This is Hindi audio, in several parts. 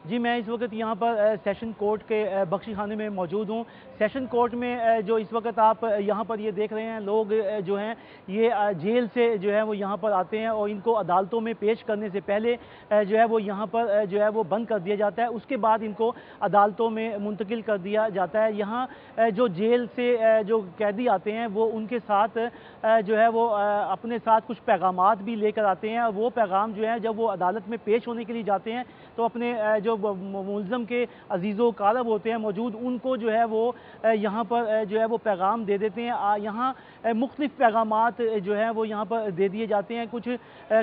जी, मैं इस वक्त यहाँ पर सेशन कोर्ट के बख्शी खाने में मौजूद हूँ। सेशन कोर्ट में जो इस वक्त आप यहाँ पर ये देख रहे हैं, लोग जो हैं ये जेल से जो है वो यहाँ पर आते हैं और इनको अदालतों में पेश करने से पहले जो है वो यहाँ पर जो है वो बंद कर दिया जाता है। उसके बाद इनको अदालतों में मुंतकिल कर दिया जाता है। यहाँ जो जेल से जो कैदी आते हैं वो उनके साथ जो है वो अपने साथ कुछ पैगामात भी लेकर आते हैं, और वो पैगाम जो है जब वो अदालत में पेश होने के लिए जाते हैं तो अपने जो मुल्ज़म के अजीज़ो कारब होते हैं मौजूद, उनको जो है वो यहाँ पर जो है वो पैगाम दे देते हैं। यहाँ मुख्तलिफ़ पैगामात जो है वो यहाँ पर दे दिए जाते हैं। कुछ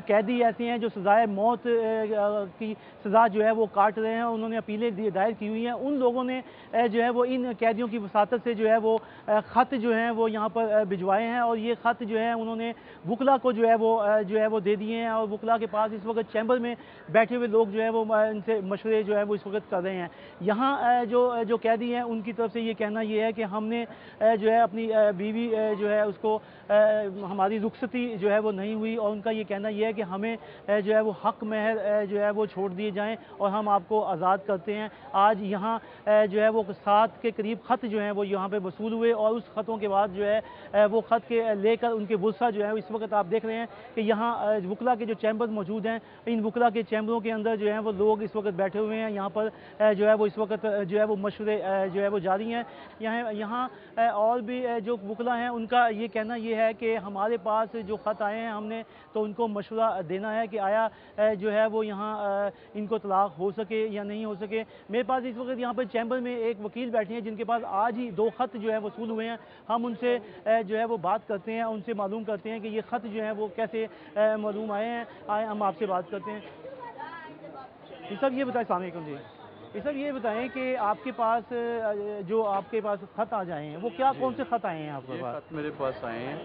कैदी ऐसे हैं जो सज़ाए मौत की सज़ा जो है वो काट रहे हैं, उन्होंने अपीलें दायर की हुई हैं। उन लोगों ने जो है वो इन कैदियों की वसातत से जो है वो ख़त जो हैं वो यहाँ पर भिजवाए हैं, और ये ख़त जो है उन्होंने वकला को जो है वो दे दिए हैं। और वकला के पास इस वक्त चैम्बर में बैठे हुए लोग जो है वो इनसे मशवरे जो है वो इस वक्त कर रहे हैं। यहाँ जो कैदी हैं उनकी तरफ से ये कहना ये है कि हमने जो है अपनी बीवी जो है उसको हमारी रुखसती जो है वो नहीं हुई, और उनका ये कहना ये है कि हमें जो है वो हक महर जो है वो छोड़ दिए जाएँ और हम आपको आज़ाद करते हैं। आज यहाँ जो है वो 7 के करीब ख़त जो हैं वो यहाँ पे वसूल हुए, और उस ख़तों के बाद जो है वो ख़त के लेकर उनके वुसा जो है इस वक्त आप देख रहे हैं कि यहाँ वकला के जो चैम्बर मौजूद हैं, इन वकला के चैम्बरों के अंदर जो है वो लोग इस वक्त बैठे हुए हैं। यहाँ पर जो है वो इस वक्त जो है वो मशवरे जो है वो जारी हैं। यहाँ और भी जो वकला हैं उनका ये कहना ये है कि हमारे पास जो ख़त आए हैं हमने तो उनको मशवरा देना है कि आया जो है वो यहाँ इनको तलाक़ हो सके या नहीं हो सके। मेरे पास इस वक्त यहाँ पर चैम्बर में एक वकील बैठे हैं जिनके पास आज ही 2 ख़त जो है वसूल हुए हैं। हम उनसे जो है वो बात करते हैं, उनसे मालूम करते हैं कि ये ख़त जो है वो कैसे मालूम आए हैं। आए हम आपसे बात करते हैं। ये सब ये बताएं, अस्सलाम वालेकुम जी। ये सब ये बताएं कि आपके पास जो आपके पास ख़त आ जाए हैं वो क्या कौन से ख़त आए हैं आपके पास? ख़त मेरे पास आए हैं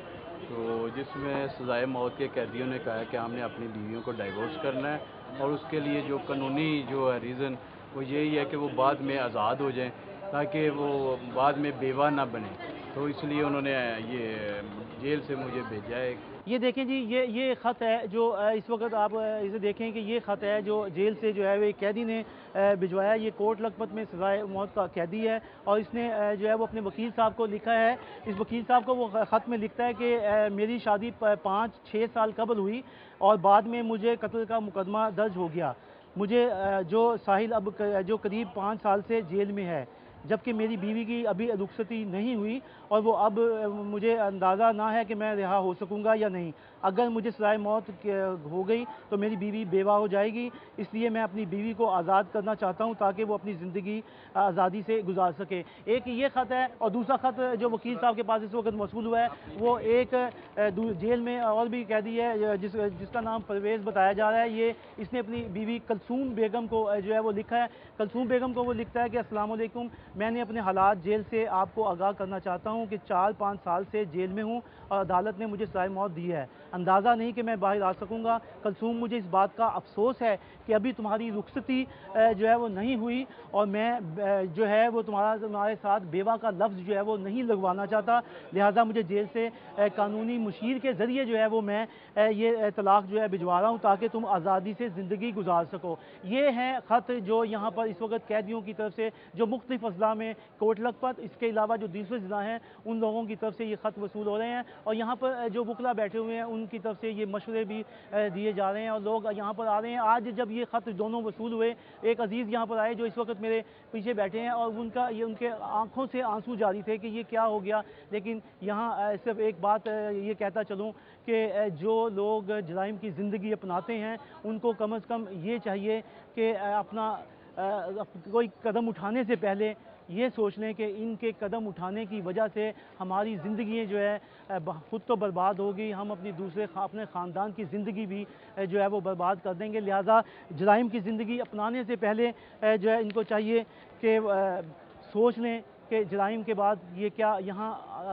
तो जिसमें सज़ाए मौत के कैदियों ने कहा है कि हमने अपनी बीवियों को डाइवोर्स करना है, और उसके लिए जो कानूनी जो है रीज़न वो यही है कि वो बाद में आज़ाद हो जाएं ताकि वो बाद में बेवा ना बने। तो इसलिए उन्होंने ये जेल से मुझे भेजा है। ये देखें जी, ये ख़त है जो इस वक्त आप इसे देखें कि ये ख़त है जो जेल से जो है वो एक कैदी ने भिजवाया। ये कोट लखपत में सज़ाए मौत का कैदी है, और इसने जो है वो अपने वकील साहब को लिखा है। इस वकील साहब को वो ख़त में लिखता है कि मेरी शादी 5-6 साल कबल हुई और बाद में मुझे कत्ल का मुकदमा दर्ज हो गया। मुझे जो साहिल अब जो करीब 5 साल से जेल में है, जबकि मेरी बीवी की अभी रुखसती नहीं हुई, और वो अब मुझे अंदाज़ा ना है कि मैं रिहा हो सकूंगा या नहीं। अगर मुझे सज़ाए मौत हो गई तो मेरी बीवी बेवा हो जाएगी, इसलिए मैं अपनी बीवी को आज़ाद करना चाहता हूं ताकि वो अपनी ज़िंदगी आज़ादी से गुजार सके। एक ये ख़त है, और दूसरा ख़त जो वकील साहब के पास इस वक्त मौसूल हुआ है वो एक जेल में और भी कैदी है जिसका नाम परवेज़ बताया जा रहा है। ये इसने अपनी बीवी कलसूम बेगम को जो है वो लिखा है। कलसूम बेगम को वो लिखता है कि अस्सलाम वालेकुम, मैंने अपने हालात जेल से आपको आगाह करना चाहता हूँ कि 4-5 साल से जेल में हूँ और अदालत ने मुझे सज़ाए मौत दी है। अंदाज़ा नहीं कि मैं बाहर आ सकूँगा। कलसूम, मुझे इस बात का अफसोस है कि अभी तुम्हारी रुखसती जो है वो नहीं हुई, और मैं जो है वो तुम्हारे साथ बेवा का लफ्ज़ जो है वो नहीं लगवाना चाहता। लिहाजा मुझे जेल से कानूनी मुशीर के ज़रिए जो है वो मैं ये तलाक़ जो है भिजवा रहा हूँ ताकि तुम आज़ादी से ज़िंदगी गुजार सको। ये हैं ख़त जो यहाँ पर इस वक्त कैदियों की तरफ से जो मुख्तलिफ़ अज़ला में कोट लखपत, इसके अलावा जो दूसरे ज़िला हैं उन लोगों की तरफ से ये ख़त वसूल हो रहे हैं, और यहाँ पर जो वकला बैठे हुए हैं उनकी तरफ से ये मशवरे भी दिए जा रहे हैं, और लोग यहाँ पर आ रहे हैं। आज जब ये ख़त दोनों वसूल हुए, एक अजीज़ यहाँ पर आए जो इस वक्त मेरे पीछे बैठे हैं, और उनके आँखों से आंसू जारी थे कि ये क्या हो गया। लेकिन यहाँ सिर्फ एक बात ये कहता चलूँ कि जो लोग जराइम की ज़िंदगी अपनाते हैं उनको कम से कम ये चाहिए कि अपना कोई कदम उठाने से पहले ये सोच लें कि इनके कदम उठाने की वजह से हमारी ज़िंदगी जो है ख़ुद तो बर्बाद होगी, हम अपने ख़ानदान की ज़िंदगी भी जो है वो बर्बाद कर देंगे। लिहाजा जराइम की ज़िंदगी अपनाने से पहले जो है इनको चाहिए कि सोच लें कि जराइम के बाद ये क्या यहाँ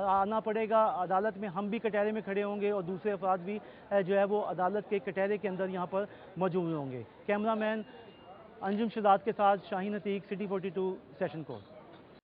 आना पड़ेगा। अदालत में हम भी कटहरे में खड़े होंगे और दूसरे अफराद भी जो है वो अदालत के कटहरे के अंदर यहाँ पर मौजूद होंगे। कैमरा मैन अंजुम शहजाद के साथ Shaheen Atiq, city 42 session court.